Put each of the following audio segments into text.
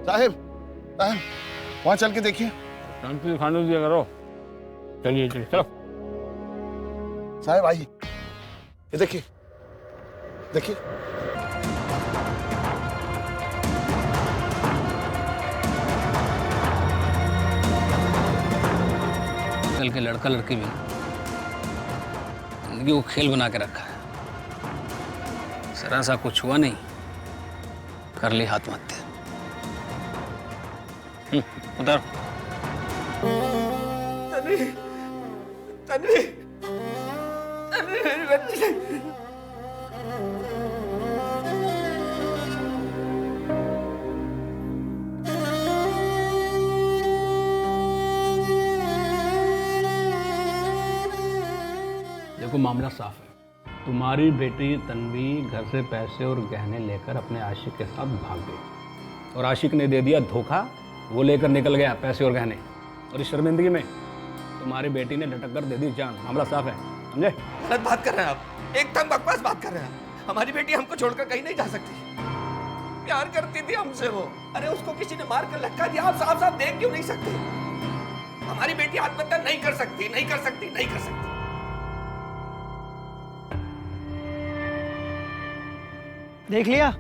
साहिब साहिब वहां चल के देखिए। शांति से खाने दिया करो। चलिए चलिए चलो। साहिब आइए, ये देखिए देखिए। कल के लड़का लड़की भी जिंदगी को खेल बना के रखा है। जरा सा कुछ हुआ नहीं, कर ली आत्महत्या। उधर तन्वी, तन्वी, तन्वी मेरी बच्ची। देखो मामला साफ है। तुम्हारी बेटी तन्वी घर से पैसे और गहने लेकर अपने आशिक के साथ भाग गई और आशिक ने दे दिया धोखा। वो लेकर निकल गया पैसे और गहने, और इस शर्मिंदगी में तुम्हारी बेटी ने लटक कर दे दी जान। मामला साफ है, समझे? गलत बात कर रहे हैं आप, एकदम बकवास बात कर रहे हैं। हमारी बेटी हमको छोड़कर कहीं नहीं जा सकती। प्यार करती थी हमसे वो। अरे उसको किसी ने मार कर लटका दिया। आप साफ साफ देख क्यों नहीं सकते? हमारी बेटी आत्महत्या नहीं कर सकती, नहीं कर सकती, नहीं कर सकती। देख लिया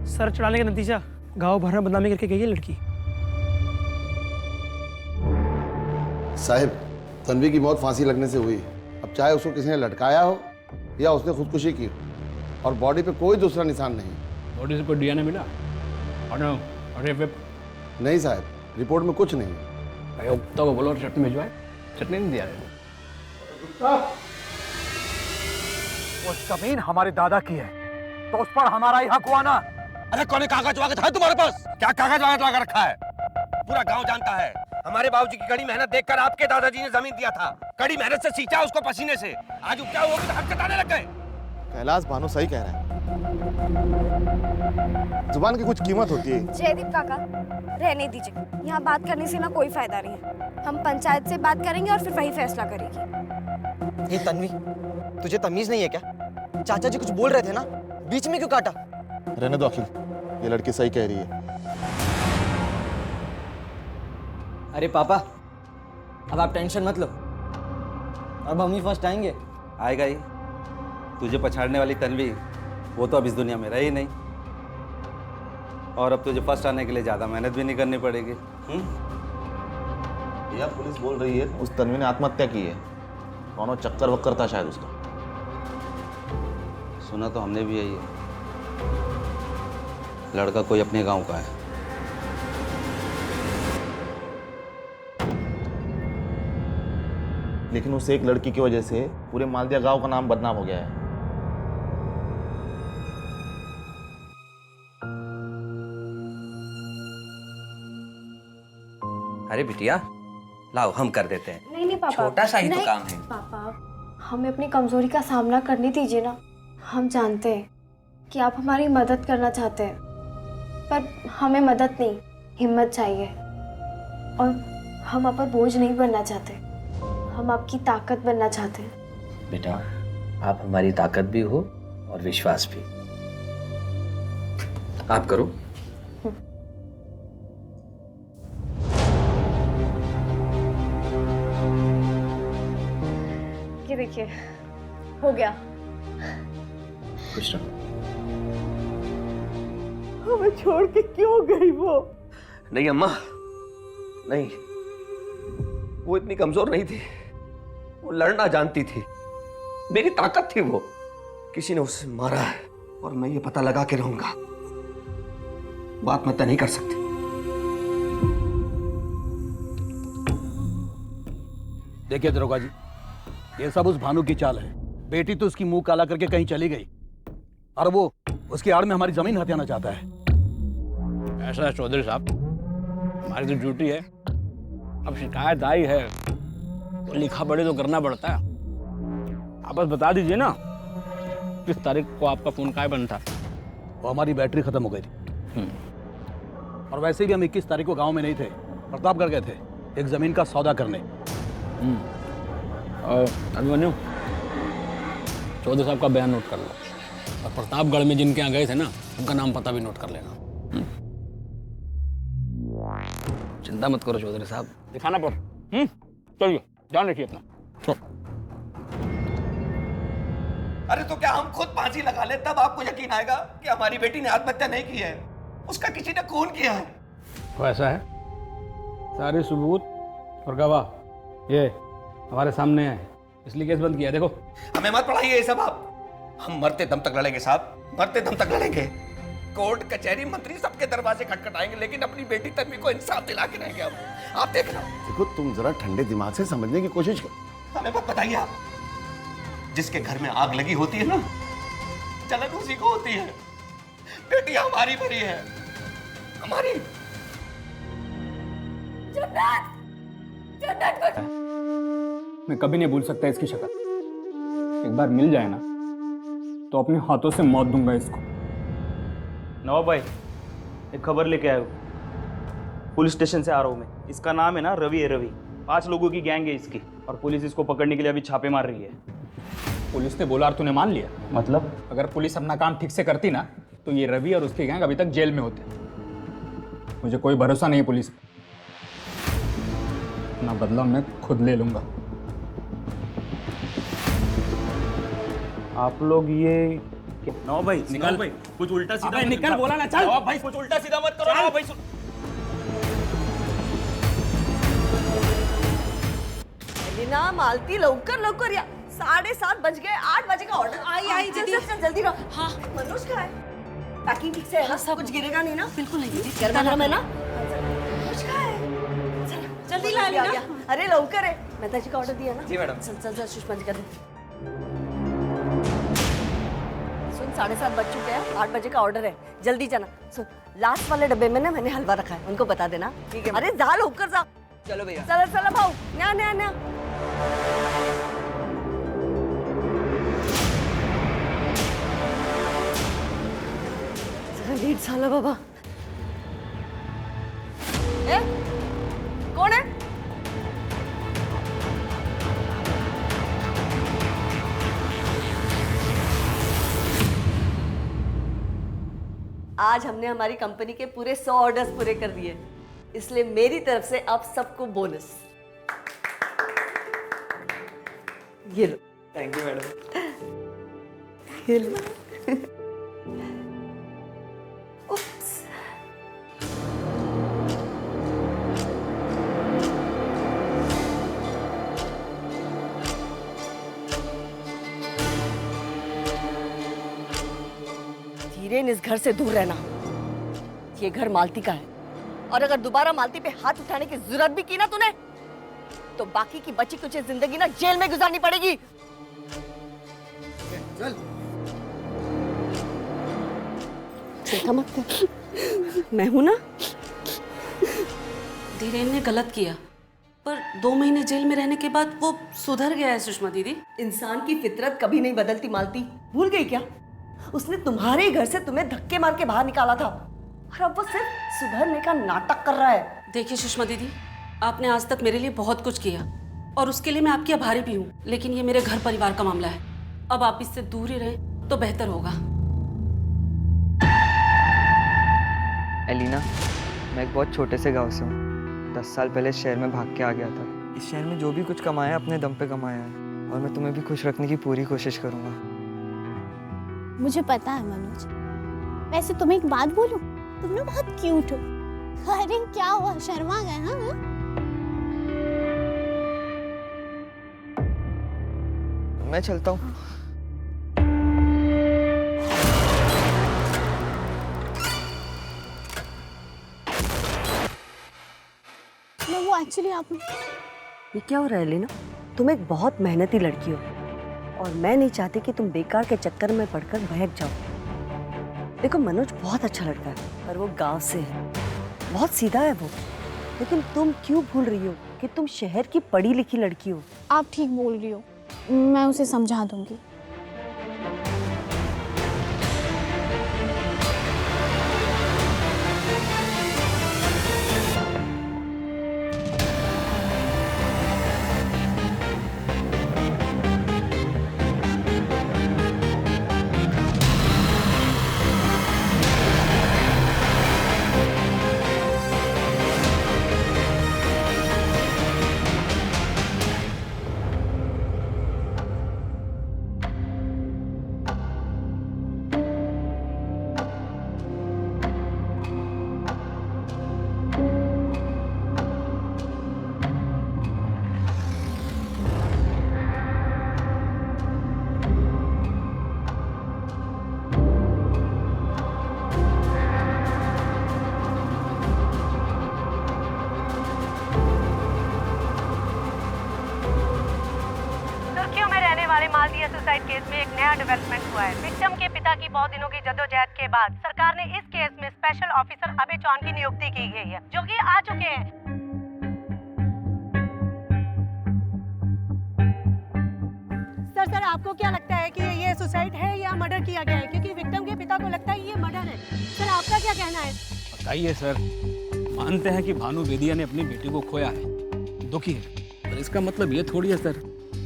सर चढ़ाने का नतीजा। गांव भर में बदनामी करके गई है लड़की। साहिब तन्वी की मौत फांसी लगने से हुई। अब चाहे उसको किसी ने लटकाया हो या उसने खुदकुशी की, और बॉडी पे कोई दूसरा निशान नहीं। बॉडी से कोई डीएनए मिला? अरे नहीं साहब, रिपोर्ट में कुछ नहीं। तो को बोलो चटनी भिजवाए। चटनी नहीं दिया। वो जमीन हमारे दादा की है तो उस पर हमारा ही हक हुआ ना। अरे कौन कागज वागज है तुम्हारे पास? क्या कागज वागज लगा रखा है? पूरा गांव जानता है। हमारे बाबूजी की कड़ी मेहनत देखकर आपके दादाजी ने जमीन दिया था। कड़ी मेहनत से सींचा उसको पसीने से। आज उपजा हुआ तो हक जताने लग गए। कैलाश भानु सही कह रहा है। जुबान की कुछ कीमत होती है। जयदीप काका रहने दीजिए, यहाँ बात करने से ना कोई फायदा नहीं है। हम पंचायत से बात करेंगे और फिर वही फैसला करेगी। ये तन्वी, तुझे तमीज नहीं है क्या? चाचा जी कुछ बोल रहे थे ना, बीच में क्यों काटा? रहने दो अखिल, ये लड़की सही कह रही है। अरे पापा, अब आप टेंशन मत लो, अब हम ही फर्स्ट आएंगे। आएगा ही। तुझे पछाड़ने वाली तन्वी वो तो अब इस दुनिया में रही नहीं, और अब तुझे फर्स्ट आने के लिए ज़्यादा मेहनत भी नहीं करनी पड़ेगी। भैया पुलिस बोल रही है उस तन्वी ने आत्महत्या की है। कौनो चक्कर वक्कर था शायद उसका। सुना तो हमने भी यही है। लड़का कोई अपने गांव का है। लेकिन उस एक लड़की की वजह से पूरे मालदिया गांव का नाम बदनाम हो गया है। अरे बिटिया लाओ, हम कर देते हैं। नहीं पापा, छोटा सा ही तो काम है। पापा हमें अपनी कमजोरी का सामना करने दीजिए ना। हम जानते हैं कि आप हमारी मदद करना चाहते हैं, पर हमें मदद नहीं, हिम्मत चाहिए। और हम आप पर बोझ नहीं बनना चाहते, हम आपकी ताकत बनना चाहते हैं। बेटा आप हमारी ताकत भी हो और विश्वास भी। आप करो। ये देखिए हो गया। खुश रहो। हमें छोड़ के क्यों गई वो? नहीं अम्मा, नहीं, वो इतनी कमजोर नहीं थी। वो लड़ना जानती थी, मेरी ताकत थी वो। किसी ने उसे मारा है और मैं ये पता लगा के रहूंगा वो आत्महत्या नहीं कर सकती। देखिए दरोगा जी, ये सब उस भानु की चाल है। बेटी तो उसकी मुंह काला करके कहीं चली गई और वो उसकी आड़ में हमारी जमीन हथियाना चाहता है। ऐसा है चौधरी साहब, हमारी तो ड्यूटी है। अब शिकायत आई है तो लिखा पढ़ी तो करना पड़ता है। आप बस बता दीजिए ना किस तारीख को आपका फोन काय बंद था। वो हमारी बैटरी खत्म हो गई थी और वैसे भी हम 21 तारीख को गांव में नहीं थे, प्रतापगढ़ गए थे एक जमीन का सौदा करने। और अभिमन्यु, चौधरी साहब का बयान नोट कर लो और प्रतापगढ़ में जिनके यहाँ गए थे ना उनका नाम पता भी नोट कर लेना। ज़्यादा मत करो चौधरी साहब। दिखाना पड़। चलिए, ध्यान रखिए अपना। अरे तो क्या हम खुद फांसी लगा ले तब आपको यकीन आएगा कि हमारी बेटी ने आत्महत्या नहीं की है, उसका किसी ने खून किया है। तो ऐसा है, सारे सबूत और गवाह ये हमारे सामने है, इसलिए केस बंद किया। देखो हमें मत पढ़ाइए ये सब आप, हम मरते दम तक लड़ेंगे साहब, मरते दम तक लड़ेंगे। कोर्ट कचहरी मंत्री सबके दरवाजे खटखटाएंगे, लेकिन अपनी बेटी तन्वी को इंसाफ दिला के रहेंगे हम। आप देखना। देखो तुम जरा ठंडे दिमाग से समझने की कोशिश करो। हमें मत बताइए आप, जिसके घर में आग लगी होती है ना, जलन उसी को होती है। बेटी हमारी भरी है, हमारी। मैं कभी नहीं भूल सकता इसकी शक्ल। एक बार मिल जाए ना तो अपने हाथों से मौत दूंगा इसको। नवाब भाई, एक खबर लेके आया हूँ, पुलिस स्टेशन से आ रहा हूँ मैं। इसका नाम है ना रवि है, रवि। 5 लोगों की गैंग है इसकी, और पुलिस इसको पकड़ने के लिए अभी छापे मार रही है। पुलिस ने बोला और तूने मान लिया? मतलब? अगर पुलिस अपना काम ठीक से करती ना तो ये रवि और उसके गैंग अभी तक जेल में होते। मुझे कोई भरोसा नहीं है पुलिस पे। अपना बदला मैं खुद ले लूंगा। आप लोग ये नवाब भाई, निकल भाई, कुछ उल्टा सीधा निकल, बोला ना, चल। नवाब भाई, कुछ उल्टा सीधा मत करो नवाब भाई। लीना, मालती, लवकर लवकर या 7:30 बज गए, 8 बजे का ऑर्डर। आई जल्दी चल जल्दी रहो। हाँ मनोज कहाँ है? पैकिंग ठीक से है ना? सब कुछ गिरेगा नहीं ना? बिल्कुल नहीं दीदी, गरम गरम है ना? मनोज कहाँ है? जल्दी ला लीना। अरे लवकर है, मेहता जी का ऑर्डर दिया ना? जी मैडम। चल चल चल सुषमा जी का दे। सुन 7:30 बज चुके हैं, 8 बजे का ऑर्डर है, जल्दी जाना। सुन लास्ट वाले डब्बे में ना मैंने हलवा रखा है, उनको बता देना। ठीक है? अरे जा होकर जा। चलो भैया। चलो चलो भाऊ, न्या न्या न्या। लेट झाला बाबा। ए कोण आहे? आज हमने हमारी कंपनी के पूरे 100 ऑर्डर्स पूरे कर दिए, इसलिए मेरी तरफ से आप सबको बोनस। ये लो। Thank you madam. ये लो। उप्स। धीरेन, इस घर से दूर रहना। ये घर मालती का है, और अगर दोबारा मालती पे हाथ उठाने की जरूरत भी की ना तूने, तो बाकी की बची कुछ जिंदगी ना जेल में गुजारनी पड़ेगी। चल। चिंता मत कर, मैं हूं ना। धीरेन ने गलत किया, पर 2 महीने जेल में रहने के बाद वो सुधर गया है सुषमा दीदी। इंसान की फितरत कभी नहीं बदलती मालती, भूल गई क्या? उसने तुम्हारे घर से तुम्हें धक्के मार के बाहर निकाला था, और अब वो सिर्फ सुधरने का नाटक कर रहा है। देखिए सुषमा दीदी, आपने आज तक मेरे लिए बहुत कुछ किया और उसके लिए मैं आपकी आभारी भी हूँ, लेकिन ये मेरे घर परिवार का मामला है। अब आप इससे दूर ही रहें तो बेहतर होगा। एलिना, मैं एक बहुत छोटे से गांव से हूँ। 10 साल पहले शहर में भाग के आ गया था। इस शहर में जो भी कुछ कमाया अपने दम पे कमाया है, और मैं तुम्हें भी खुश रखने की पूरी कोशिश करूँगा। मुझे पता है मनोज, वैसे तुम्हें एक बात बोलूं, तुम ना बहुत क्यूट हो। अरे क्या हुआ, शर्मा गए? हाँ मैं चलता हूँ। वो एक्चुअली आप ये क्या हो रहा है लीना? तुम एक बहुत मेहनती लड़की हो, और मैं नहीं चाहती कि तुम बेकार के चक्कर में पड़कर बहक जाओ। देखो मनोज बहुत अच्छा लड़का है, पर वो गांव से है, बहुत सीधा है वो। लेकिन तुम क्यों भूल रही हो कि तुम शहर की पढ़ी लिखी लड़की हो? आप ठीक बोल रही हो, मैं उसे समझा दूंगी। मालदिया सुसाइड केस में एक नया डेवलपमेंट हुआ है। विक्टिम के पिता की बहुत दिनों की जद्दोजहद के बाद सरकार ने इस केस में स्पेशल ऑफिसर अभय चौहान की नियुक्ति की गई है, जो कि आ चुके हैं। सर आपको क्या लगता है कि ये सुसाइड है या मर्डर किया गया है? क्योंकि विक्टिम के पिता को लगता है ये मर्डर है। सर आपका क्या कहना है? बताइए सर, मानते हैं कि भानु बेदिया ने अपनी बेटी को खोया है, दुखी है, पर इसका मतलब ये थोड़ी है सर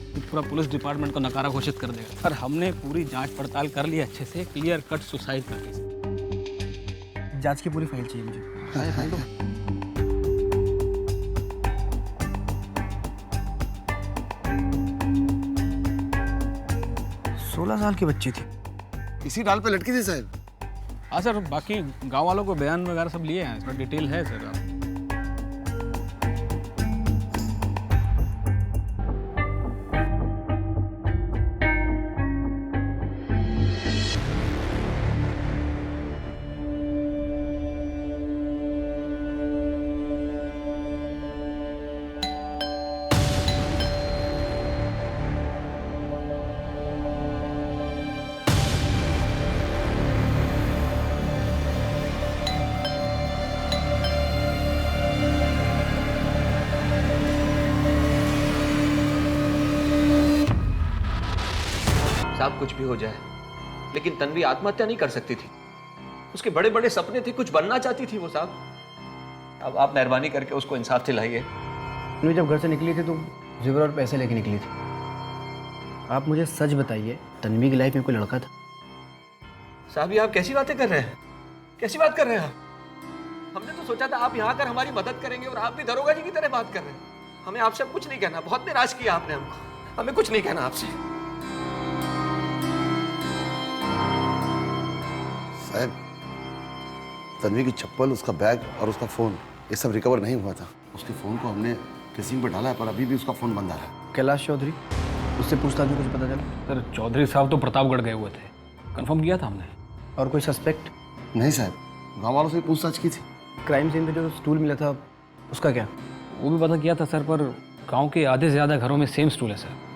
कि पूरा पुलिस डिपार्टमेंट को नकारा घोषित कर देगा। सर हमने पूरी जांच पड़ताल कर ली अच्छे से, क्लियर कट सुसाइड का केस। जांच की पूरी फाइल चाहिए मुझे। फाइल दो। 16 साल की बच्ची थी, इसी डाल पे लटकी थी साहब। हाँ सर, बाकी गांव वालों को बयान वगैरह सब लिए हैं, इसमें डिटेल है सर। साहब कुछ भी हो जाए, लेकिन तन्वी आत्महत्या नहीं कर सकती थी। उसके बड़े बड़े सपने थे, कुछ बनना चाहती थी वो साहब। अब आप मेहरबानी करके उसको इंसाफ दिलाइए। तन्वी जब घर से निकली थी तो जेवर और पैसे लेके निकली थी। आप मुझे सच बताइए, तन्वी की लाइफ में कोई लड़का था? साहब ये आप कैसी बातें कर रहे हैं? कैसी बात कर रहे हैं आप? हमने तो सोचा था आप यहाँ आकर हमारी मदद करेंगे और आप भी दरोगा जी की तरह बात कर रहे हैं। हमें आपसे कुछ नहीं कहना, बहुत निराश किया आपने हमको। हमें कुछ नहीं कहना आपसे। साहब, तन्वी की चप्पल, उसका बैग और उसका फ़ोन, ये सब रिकवर नहीं हुआ था। उसके फ़ोन को हमने ट्रेसिंग पर डाला है, पर अभी भी उसका फ़ोन बंद आ रहा है। कैलाश चौधरी, उससे पूछताछ में कुछ पता चला? सर चौधरी साहब तो प्रतापगढ़ गए हुए थे, कंफर्म किया था हमने। और कोई सस्पेक्ट? नहीं साहब, गाँव वालों से पूछताछ की थी। क्राइम सीन पे जो स्टूल मिला था उसका क्या? वो भी पता किया था सर, पर गाँव के आधे से ज़्यादा घरों में सेम स्टूल है सर।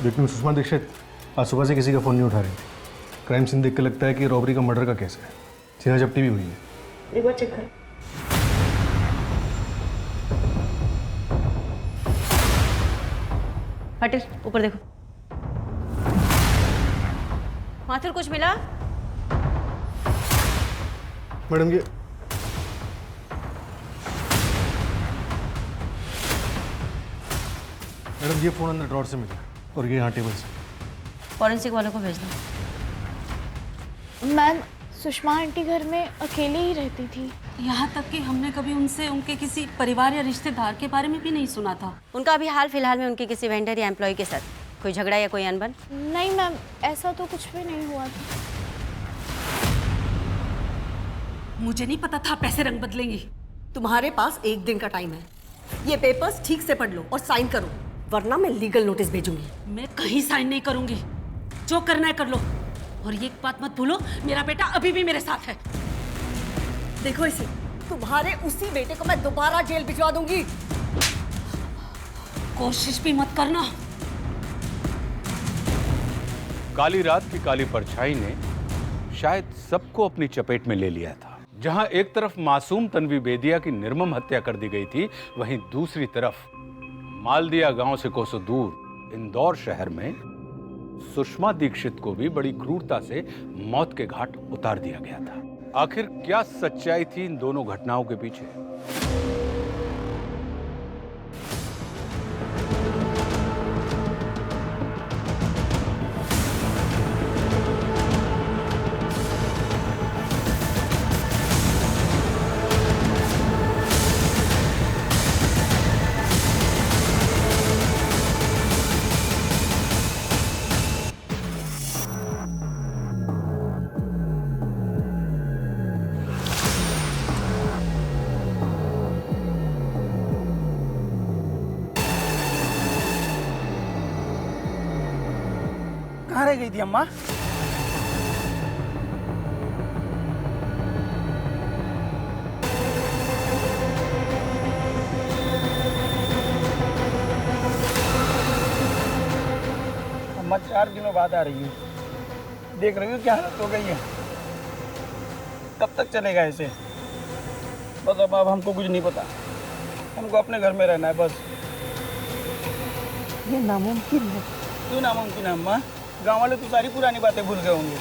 विक्टिम सुषमा दीक्षित आज सुबह से किसी का फ़ोन नहीं उठा रही थी। क्राइम सीन देख के लगता है कि रॉबरी का मर्डर का केस है। सीना जब्ती भी हुई है। एक बार चेक कर। हटिस, ऊपर देखो। माथुर कुछ मिला? मैडम ये फ़ोन अंदर ड्रॉर से मिला और ये यहाँ टेबल से। फॉरेंसिक वालों को भेज दो। मैम, सुषमा आंटी घर में अकेले ही रहती थी। यहाँ तक कि हमने कभी उनसे उनके किसी परिवार या रिश्तेदार के बारे में भी नहीं सुना था। उनका अभी हाल फिलहाल में उनके किसी वेंडर या एम्प्लॉय के साथ कोई झगड़ा या कोई अनबन? नहीं मैम, ऐसा तो कुछ भी नहीं हुआ था। मुझे नहीं पता था पैसे रंग बदलेंगी। तुम्हारे पास 1 दिन का टाइम है। ये पेपर्स ठीक से पढ़ लो और साइन करो, वरना मैं लीगल नोटिस भेजूंगी। मैं कहीं साइन नहीं करूंगी, जो करना है कर लो। और ये बात मत भूलो, मेरा बेटा अभी भी मेरे साथ है। देखो इसे, तुम्हारे उसी बेटे को मैं दोबारा जेल भिजवा दूंगी। कोशिश भी मत करना। काली रात की काली परछाई ने शायद सबको अपनी चपेट में ले लिया था। जहां एक तरफ मासूम तन्वी बेदिया की निर्मम हत्या कर दी गई थी, वहीं दूसरी तरफ मालदिया गांव से कोसों दूर इंदौर शहर में सुषमा दीक्षित को भी बड़ी क्रूरता से मौत के घाट उतार दिया गया था। आखिर क्या सच्चाई थी इन दोनों घटनाओं के पीछे? कहाँ रह गई थी अम्मा? अम्मा 4 दिनों बाद आ रही है। देख रही हो क्या हालत हो गई है। कब तक चलेगा ऐसे? बस अब हमको कुछ नहीं पता। हमको अपने घर में रहना है बस। ये नामुमकिन है। क्यों नामुमकिन है अम्मा? गाँव वाले तो सारी पुरानी बातें भूल गए होंगे।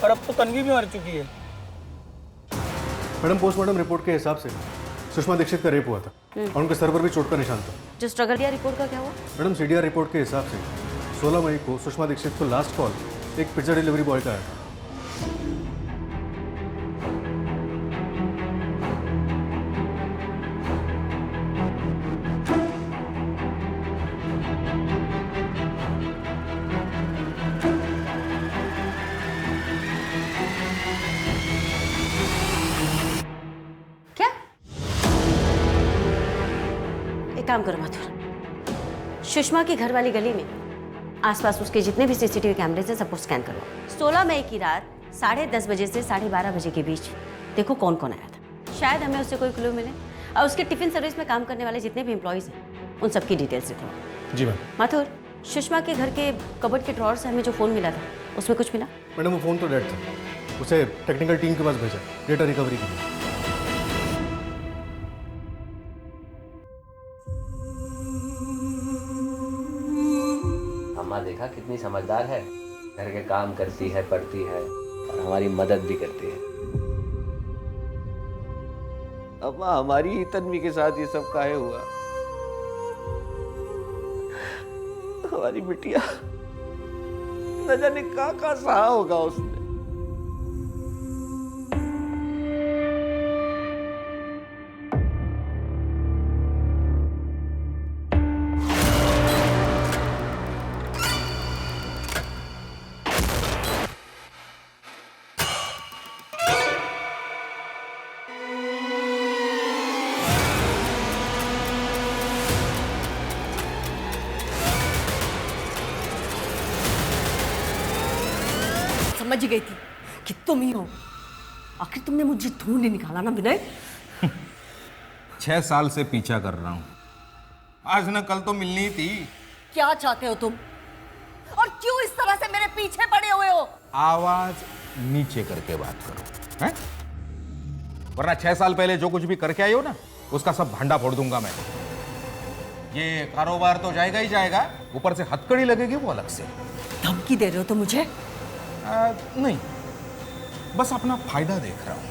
और अब तो तन्वी भी मर चुकी है। मैडम, पोस्टमार्टम रिपोर्ट के हिसाब से सुषमा दीक्षित का रेप हुआ था और उनके सर पर भी चोट का निशान था। जो स्ट्रगल किया रिपोर्ट का क्या हुआ? मैडम, सीडीआर रिपोर्ट के हिसाब से 16 मई को सुषमा दीक्षित को लास्ट कॉल एक पिज्जा डिलीवरी बॉय का आया था। एक काम करो माथुर, सुषमा की घर वाली गली में आसपास उसके जितने भी सीसीटीवी कैमरे हैं सबको स्कैन करो। 16 मई की रात 10:30 बजे से 12:30 बजे के बीच देखो कौन कौन आया था। शायद हमें उससे कोई क्लू मिले। और उसके टिफिन सर्विस में काम करने वाले जितने भी एम्प्लॉयज़ हैं उन सबकी डिटेल्स लिखो। जी मैम। माथुर, सुषमा के घर के कबर्ड के ड्रॉर से हमें जो फ़ोन मिला था उसमें कुछ मिला? मैडम, वो फ़ोन तो डेड था। उसे टेक्निकल टीम के पास भेजा डेटा रिकवरी के लिए। अम्मा देखा कितनी समझदार है। घर के काम करती है, पढ़ती है और हमारी मदद भी करती है। अम्मा, हमारी ही तन्वी के साथ ये सब काहे हुआ? हमारी बिटिया न जाने कहाँ सहा होगा उसने। समझ गई थी कि तुम ही हो। आखिर तुमने मुझे ढूंढ निकाला ना विनय। 6 साल से पीछा कर रहा हूं। आज न कल तो मिलनी थी। क्या चाहते हो तुम? और क्यों इस तरह से मेरे पीछे पड़े हुए हो? आवाज नीचे करके बात करो, हैं? वरना 6 साल पहले जो कुछ भी करके आई हो ना, उसका सब भंडा फोड़ दूंगा मैं। ये कारोबार तो जाएगा ही जाएगा, ऊपर से हथकड़ी लगेगी वो अलग से। धमकी दे रहे हो तो मुझे? नहीं, बस अपना फायदा देख रहा हूं।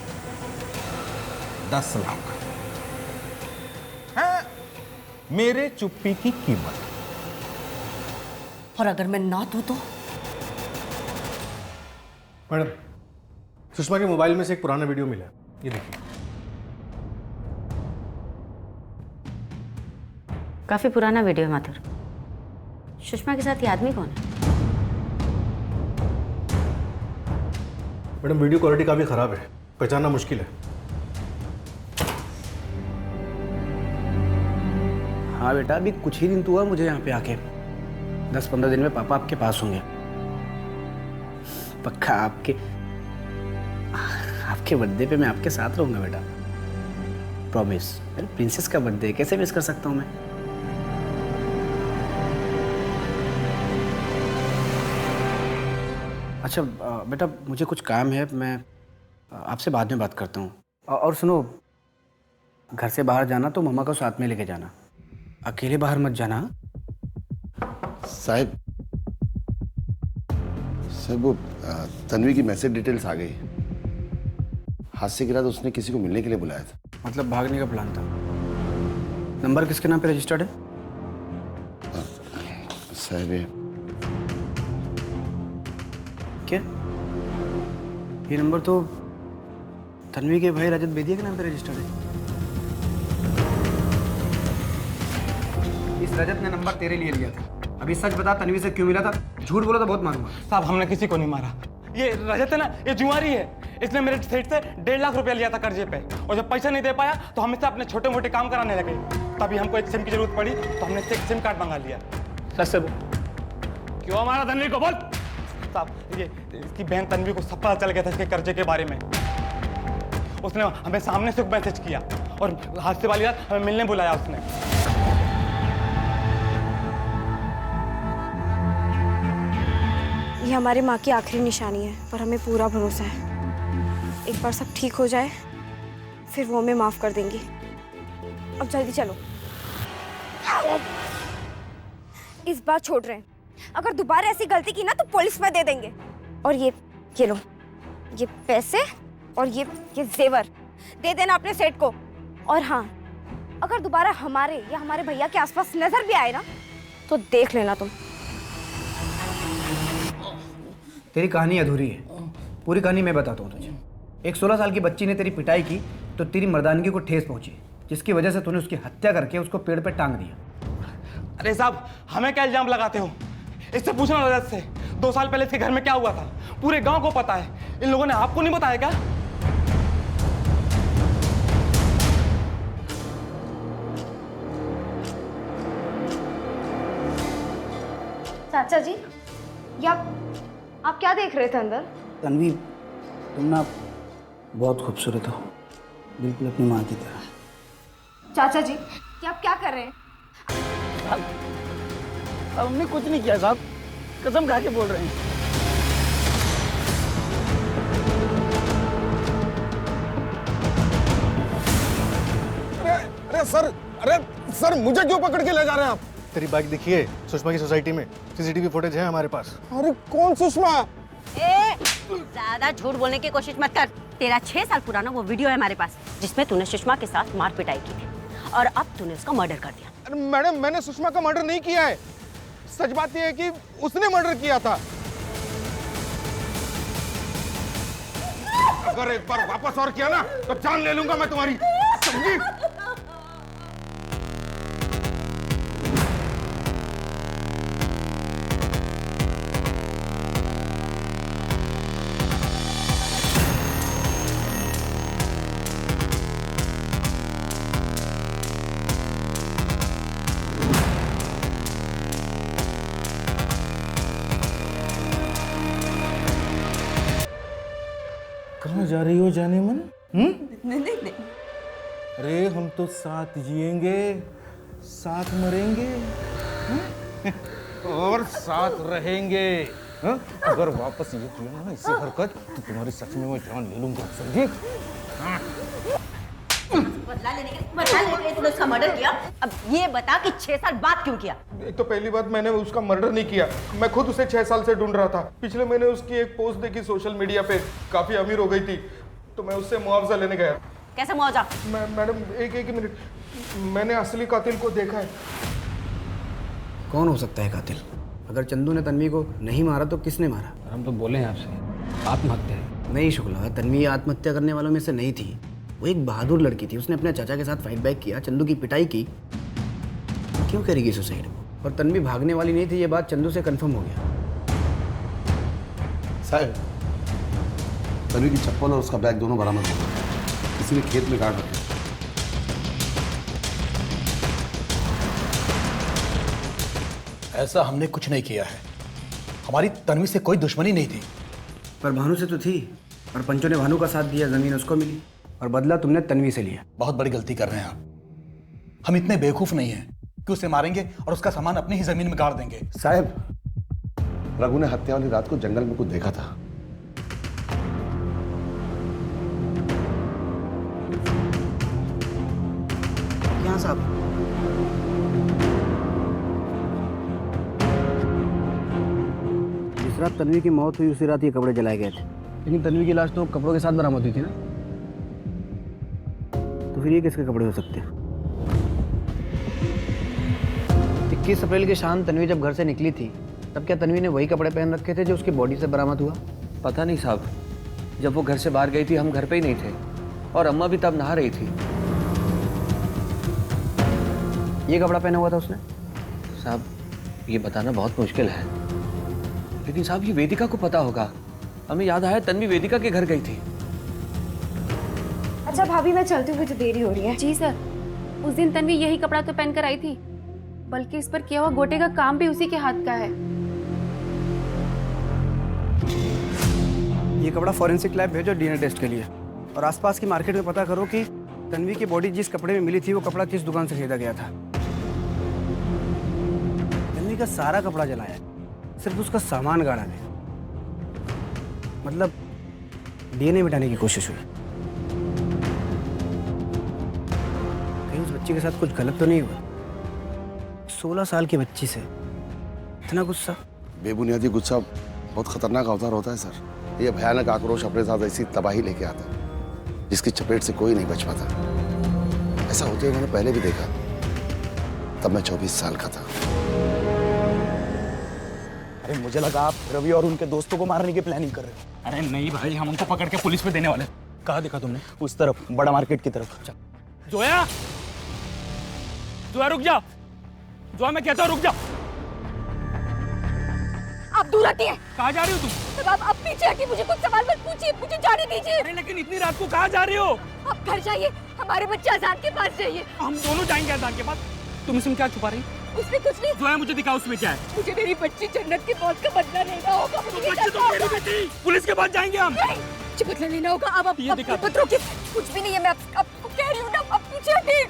10 लाख है मेरे चुप्पी की कीमत। और अगर मैं ना दूं तो? मैडम, सुषमा के मोबाइल में से एक पुराना वीडियो मिला है, ये देखिए। काफी पुराना वीडियो है माथुर। सुषमा के साथ ये आदमी कौन है? मैडम, वीडियो क्वालिटी काफी खराब है, पहचानना मुश्किल है। हाँ बेटा, अभी कुछ ही दिन तो हुआ मुझे यहाँ पे आके। 10-15 दिन में पापा आपके पास होंगे। पक्का आपके बर्थडे पे मैं आपके साथ रहूंगा बेटा, प्रॉमिस। प्रिंसेस का बर्थडे कैसे मिस कर सकता हूँ मैं? अच्छा बेटा, मुझे कुछ काम है, मैं आपसे बाद में बात करता हूँ। और सुनो, घर से बाहर जाना तो मम्मा को साथ में लेके जाना, अकेले बाहर मत जाना। साहब वो तन्वी की मैसेज डिटेल्स आ गई। हादसे की रात उसने किसी को मिलने के लिए बुलाया था। मतलब भागने का प्लान था। नंबर किसके नाम पे रजिस्टर्ड है? साहब क्या ये नंबर तो तन्वी के भाई रजत बेदिया के नाम पे रजिस्टर्ड है। इस रजत ने नंबर तेरे लिए लिया था। अभी सच बता, तन्वी से क्यों मिला था? झूठ बोला तो बहुत मारूंगा। साहब, हमने किसी को नहीं मारा। ये रजत है ना, ये जुआरी है। इसने मेरे सेठ से 1.5 लाख रुपया लिया था कर्जे पे, और जब पैसा नहीं दे पाया तो हम इससे अपने छोटे मोटे काम कराने लगे। तभी हमको एक सिम की जरूरत पड़ी तो हमने इससे एक सिम कार्ड मंगा लिया। सच से क्यों हमारा तन्वी को बोल? साहब ये इसकी बहन तन्वी को सब पता चल गया था इसके कर्जे के बारे में। उसने हमें सामने से मैसेज किया और हादसे वाली रात हमें मिलने बुलाया उसने। ये हमारी माँ की आखिरी निशानी है, पर हमें पूरा भरोसा है एक बार सब ठीक हो जाए फिर वो हमें माफ कर देंगी। अब जल्दी चलो। इस बार छोड़ रहे हैं, अगर दोबारा ऐसी गलती की ना तो पुलिस में दे देंगे। और ये लो, ये पैसे और ये जेवर दे देना अपने सेठ को। और हाँ, अगर दोबारा हमारे या हमारे भैया के आसपास नजर भी आए ना तो देख लेना तुम। तेरी कहानी अधूरी है, पूरी कहानी मैं बताता हूँ तुझे। एक 16 साल की बच्ची ने तेरी पिटाई की तो तेरी मर्दानगी को ठेस पहुंची, जिसकी वजह से तूने उसकी हत्या करके उसको पेड़ पे टांग दिया। अरे साहब, हमें क्या इल्जाम लगाते हो? इससे पूछना रजत से 2 साल पहले इसके घर में क्या हुआ था, पूरे गांव को पता है। इन लोगों ने आपको नहीं बताया क्या? चाचा जी, ये आप क्या देख रहे थे अंदर? तन्वी, तुम ना बहुत खूबसूरत हो, बिल्कुल अपनी माँ की तरह। चाचा जी, ये आप क्या कर रहे हैं? हमने कुछ नहीं किया साहब, कसम खा के बोल रहे हैं। अरे सर मुझे क्यों पकड़ के ले जा रहे हैं आप? तेरी बाइक दिखिए सुषमा की सोसाइटी में, सीसीटीवी फुटेज है हमारे पास। अरे कौन सुषमा? ज्यादा झूठ बोलने की कोशिश मत कर। तेरा 6 साल पुराना वो वीडियो है हमारे पास जिसमें तूने सुषमा के साथ मार पिटाई की थी और अब तूने उसका मर्डर कर दिया। अरे मैडम, मैंने सुषमा का मर्डर नहीं किया है। सच बात यह है कि उसने मर्डर किया था। अगर एक बार वापस और किया ना तो जान ले लूंगा मैं तुम्हारी, समझी? कहाँ जा रही हो जाने मन? नहीं। अरे हम तो साथ जिएंगे, साथ मरेंगे और साथ रहेंगे। अगर वापस ये किया ना इसी हरकत तो तुम्हारी सच में मैं जान ले लूंगा, समझी? बदला लेने के लिए तूने उसका मर्डर किया। अब ये बता कि 6 साल बाद क्यों किया? एक तो पहली बात, मैंने उसका मर्डर नहीं किया, मैं खुद उसे 6 साल से ढूंढ रहा था। पिछले महीने उसकी एक पोस्ट देखी सोशल मीडिया पे, काफी अमीर हो गई थी, तो मैं उससे मुआवजा लेने गया। कैसे मुआवजा? मैडम एक मिनट, मैंने असली कातिल को देखा है। कौन हो सकता है कातिल? अगर चंदू ने तन्वी को नहीं मारा तो किसने मारा? हम तो बोले हैं आपसे, आत्महत्या है। नहीं शुक्ला, तन्वी आत्महत्या करने वालों में से नहीं थी। वो एक बहादुर लड़की थी, उसने अपने चाचा के साथ फाइट बैक किया, चंदू की पिटाई की। क्यों करेगी सुसाइड? और तन्वी भागने वाली नहीं थी, ये बात चंदू से कंफर्म हो गया। साहब, तन्वी की चप्पल और उसका बैग दोनों बरामद हो गए, किसी ने खेत में गाड़ रखे। ऐसा हमने कुछ नहीं किया है, हमारी तन्वी से कोई दुश्मनी नहीं थी। पर भानु से तो थी, और पंचो ने भानु का साथ दिया, जमीन उसको मिली, और बदला तुमने तन्वी से लिया। बहुत बड़ी गलती कर रहे हैं आप। हम इतने बेवकूफ नहीं हैं कि उसे मारेंगे और उसका सामान अपनी ही जमीन में गाड़ देंगे। साहब, रघु ने हत्या वाली रात को जंगल में कुछ देखा था। यहाँ साहब, जिस रात तन्वी की मौत हुई उसी रात ये कपड़े जलाए गए थे, लेकिन तन्वी की लाश तो कपड़ों के साथ बरामद हुई थी ना, तो फिर ये किसके कपड़े हो सकते हैं? 21 अप्रैल की शाम तन्वी जब घर से निकली थी, तब क्या तन्वी ने वही कपड़े पहन रखे थे जो उसकी बॉडी से बरामद हुआ? पता नहीं साहब, जब वो घर से बाहर गई थी हम घर पे ही नहीं थे और अम्मा भी तब नहा रही थी। ये कपड़ा पहना हुआ था उसने? साहब, ये बताना बहुत मुश्किल है, लेकिन साहब ये वेदिका को पता होगा। हमें याद आया तन्वी वेदिका के घर गई थी। अच्छा भाभी, मैं चलती हूँ, मुझे देरी हो रही है। जी सर, उस दिन तन्वी यही कपड़ा तो पहन कर आई थी, बल्कि इस पर किया हुआ गोटे का काम भी उसी के हाथ का है। ये कपड़ा फॉरेंसिक लैब भेजो डीएनए टेस्ट के लिए। और आसपास की मार्केट में पता करो कि तन्वी की बॉडी जिस कपड़े में मिली थी वो कपड़ा किस दुकान से खरीदा गया था। तन्वी का सारा कपड़ा जलाया, सिर्फ उसका सामान गाड़ा गया। मतलब डीएनए मिटाने की कोशिश हुई। कहीं उस बच्ची के साथ कुछ गलत तो नहीं हुआ? 16 साल की बच्ची से इतना गुस्सा? बेबुनियादी गुस्सा बहुत खतरनाक अवतार होता है सर। ये भयानक आक्रोश अपने साथ ऐसी तबाही लेके आता है जिसकी चपेट से कोई नहीं बच पाता। ऐसा होते हुए मैंने पहले भी देखा, तब मैं 24 साल का था। अरे मुझे लगा आप रवि और उनके दोस्तों को मारने की प्लानिंग कर रहे हो। अरे नहीं भाई, हम उनको पकड़ के पुलिस में देने वाले। कहाँ देखा तुमने? उस तरफ, बड़ा मार्केट की तरफ। जोया, जोया रुक जा। जोया मैं कहता हूँ रुक जा। आप दूर हटिए। कहाँ जा रही हो तुम? आप पीछे हटिए, मुझे कुछ सवाल मत पूछिए, मुझे जाने दीजिए। अरे लेकिन इतनी रात को कहाँ जा रही हो? आप घर जाइए, हमारे बच्चे अजान के पास जाइए। हम दोनों जाएंगे अजान के पास। तुम इसमें क्या छुपा रही? उसमें कुछ नहीं। जोया मुझे दिखाओ उसमें क्या है। मुझे मेरी बच्ची जन्नत की मौत का बदला लेना होगा। पुलिस के पास जाएंगे हम। मुझे बदला लेना होगा। अब ये दिखा। रोकिए, कुछ भी नहीं है, मैं आपको कह रही हूँ ना, अब पीछे हटिए।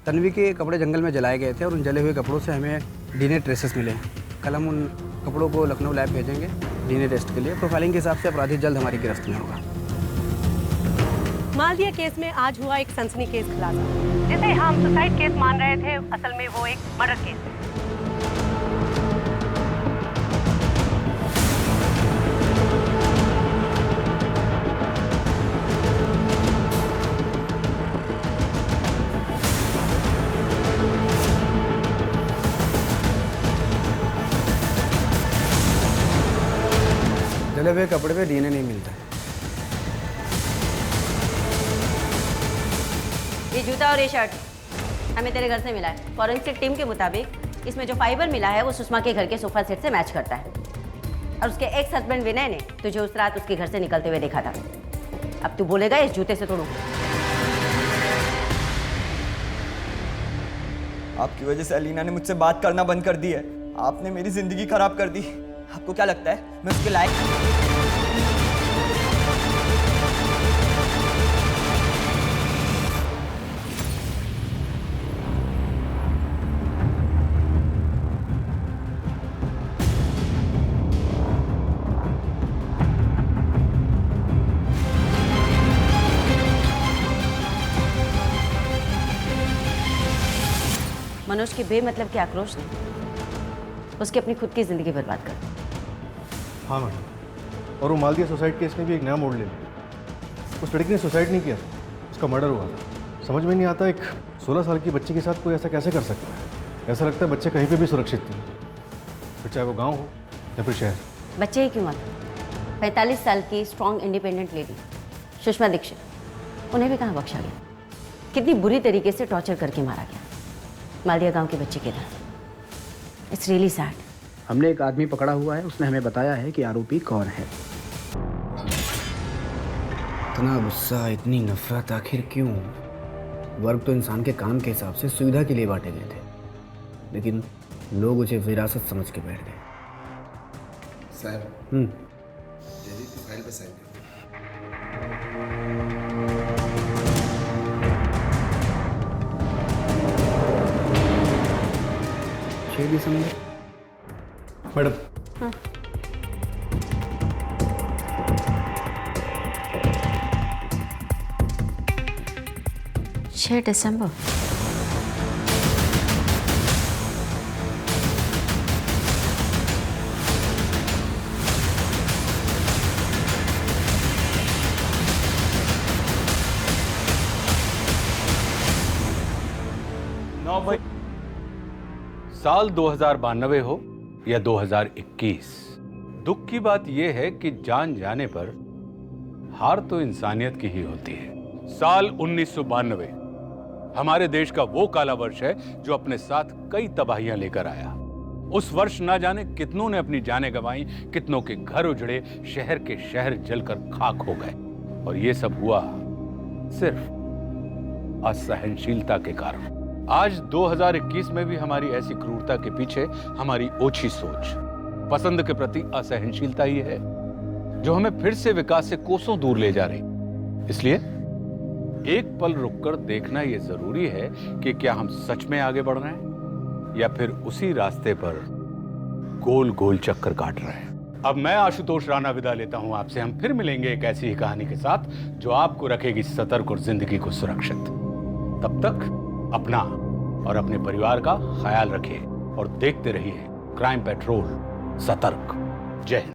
तन्वी के कपड़े जंगल में जलाए गए थे और उन जले हुए कपड़ों से हमें डीएनए ट्रेसेस मिले। कल हम उन कपड़ों को लखनऊ लैब भेजेंगे डीएनए टेस्ट के लिए। प्रोफाइलिंग के हिसाब से अपराधी जल्द हमारी गिरफ्त में होगा। मालदिया केस में आज हुआ एक सनसनीखेज खुलासा, जिसे हम सुसाइड केस मान रहे थे, असल में वो एक मर्डर केस है। जले हुए कपड़े पे डीएनए नहीं मिलता है। ये जूता और ये शर्ट हमें तेरे घर से मिला है। फॉरेंसिक टीम के मुताबिक इसमें जो फाइबर मिला है वो सुषमा के घर के सोफा सेट से मैच करता है। और उसके एक्स हस्बैंड विनय ने तुझे उस रात उसके घर से निकलते हुए देखा था। अब तू बोलेगा इस जूते से तोड़ू। आपकी वजह से अलीना ने मुझसे बात करना बंद कर दी है। आपने मेरी जिंदगी खराब कर दी। आपको क्या लगता है मैं उसके लायक? मनोज के बेमतलब के आक्रोश ने उसकी अपनी खुद की जिंदगी बर्बाद कर दी। हाँ मैडम, और वो मालदिया सुसाइड केस में भी एक नया मोड़ ले लिया। उस लड़की ने सुसाइड नहीं किया, उसका मर्डर हुआ था। समझ में नहीं आता एक 16 साल की बच्ची के साथ कोई ऐसा कैसे कर सकता है। ऐसा लगता है बच्चे कहीं पे भी सुरक्षित नहीं, फिर चाहे वो गांव हो या फिर शहर। बच्चे ही क्यों मत, 45 साल की strong independent lady Sushma Dixit, उन्हें भी कहाँ बख्शा गया। कितनी बुरी तरीके से टॉर्चर करके मारा गया मालदिया गाँव के बच्चे के तरह। It's really sad. हमने एक आदमी पकड़ा हुआ है, उसने हमें बताया है कि आरोपी कौन है। इतना गुस्सा, इतनी नफरत आखिर क्यों? वर्ग तो इंसान के काम के हिसाब से सुविधा के लिए बांटे गए थे, लेकिन लोग उसे विरासत समझ के बैठ गए। साहब, जल्दी की फाइल पे साइन करो। 6 दिसंबर मैडम। हाँ। दिसंबर। साल 2092 हो या 2021, दुख की बात यह है कि जान जाने पर हार तो इंसानियत की ही होती है। साल 1992 हमारे देश का वो काला वर्ष है जो अपने साथ कई तबाहियां लेकर आया। उस वर्ष ना जाने कितनों ने अपनी जानें गंवाई, कितनों के घर उजड़े, शहर के शहर जलकर खाक हो गए। और ये सब हुआ सिर्फ असहनशीलता के कारण, आज 2021 में भी हमारी ऐसी क्रूरता के पीछे हमारी ओछी सोच, पसंद के प्रति असहनशीलता ही है जो हमें फिर से विकास से कोसों दूर ले जा रही। इसलिए एक पल रुककर देखना यह जरूरी है कि क्या हम सच में आगे बढ़ रहे हैं या फिर उसी रास्ते पर गोल गोल चक्कर काट रहे हैं। अब मैं आशुतोष राणा विदा लेता हूं आपसे। हम फिर मिलेंगे एक ऐसी ही कहानी के साथ जो आपको रखेगी सतर्क और जिंदगी को सुरक्षित। तब तक अपना और अपने परिवार का ख्याल रखिए और देखते रहिए क्राइम पेट्रोल सतर्क। जय हिंद।